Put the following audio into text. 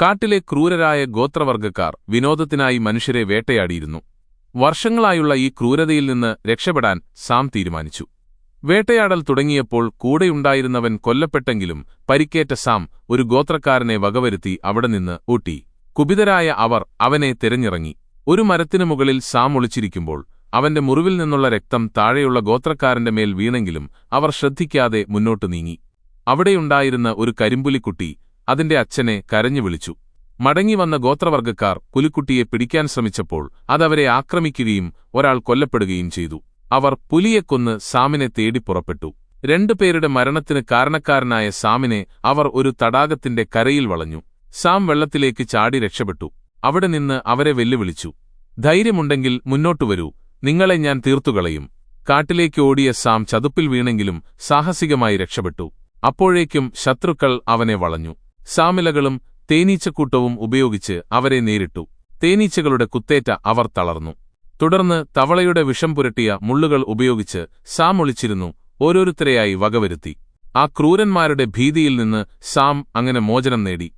കാട്ടിലെ ക്രൂരരായ ഗോത്രവർഗ്ഗക്കാർ വിനോദത്തിനായി മനുഷ്യരെ വേട്ടയാടിയിരുന്നു. വർഷങ്ങളായുള്ള ഈ ക്രൂരതയിൽ നിന്ന് രക്ഷപ്പെടാൻ സാം തീരുമാനിച്ചു. വേട്ടയാടൽ തുടങ്ങിയപ്പോൾ കൂടെയുണ്ടായിരുന്നവൻ കൊല്ലപ്പെട്ടെങ്കിലും പരിക്കേറ്റ സാം ഒരു ഗോത്രക്കാരനെ വകവരുത്തി അവിടെ നിന്ന് ഓട്ടി. കുപിതരായ അവർ അവനെ തിരഞ്ഞിറങ്ങി. ഒരു മരത്തിനു മുകളിൽ സാം ഒളിച്ചിരിക്കുമ്പോൾ അവന്റെ മുറിവിൽ നിന്നുള്ള രക്തം താഴെയുള്ള ഗോത്രക്കാരന്റെ മേൽ വീണെങ്കിലും അവർ ശ്രദ്ധിക്കാതെ മുന്നോട്ടു നീങ്ങി. അവിടെയുണ്ടായിരുന്ന ഒരു കരിമ്പുലിക്കുട്ടി അതിന്റെ അച്ഛനെ കരഞ്ഞു വിളിച്ചു. മടങ്ങിവന്ന ഗോത്രവർഗ്ഗക്കാർ പുലിക്കുട്ടിയെ പിടിക്കാൻ ശ്രമിച്ചപ്പോൾ അതവരെ ആക്രമിക്കുകയും ഒരാൾ കൊല്ലപ്പെടുകയും ചെയ്തു. അവർ പുലിയെ കൊന്ന് സാമിനെ തേടി പുറപ്പെട്ടു. രണ്ടുപേരുടെ മരണത്തിന് കാരണക്കാരനായ സാമിനെ അവർ ഒരു തടാകത്തിന്റെ കരയിൽ വളഞ്ഞു. സാം വെള്ളത്തിലേക്ക് ചാടി രക്ഷപ്പെട്ടു. അവിടെ നിന്ന് അവരെ വെല്ലുവിളിച്ചു, ധൈര്യമുണ്ടെങ്കിൽ മുന്നോട്ടുവരൂ, നിങ്ങളെ ഞാൻ തീർത്തുകളയും. കാട്ടിലേക്ക് ഓടിയ സാം ചതുപ്പിൽ വീണെങ്കിലും സാഹസികമായി രക്ഷപ്പെട്ടു. അപ്പോഴേക്കും ശത്രുക്കൾ അവനെ വളഞ്ഞു. സാമിലകളും തേനീച്ചക്കൂട്ടവും ഉപയോഗിച്ച് അവരെ നേരിട്ടു. തേനീച്ചകളുടെ കുത്തേറ്റ അവർ തളർന്നു. തുടർന്ന് തവളയുടെ വിഷം പുരട്ടിയ മുള്ളുകൾ ഉപയോഗിച്ച് സാം ഒളിച്ചിരുന്നു ഓരോരുത്തരെയായി വകവരുത്തി. ആ ക്രൂരന്മാരുടെ ഭീതിയിൽ നിന്ന് സാം അങ്ങനെ മോചനം നേടി.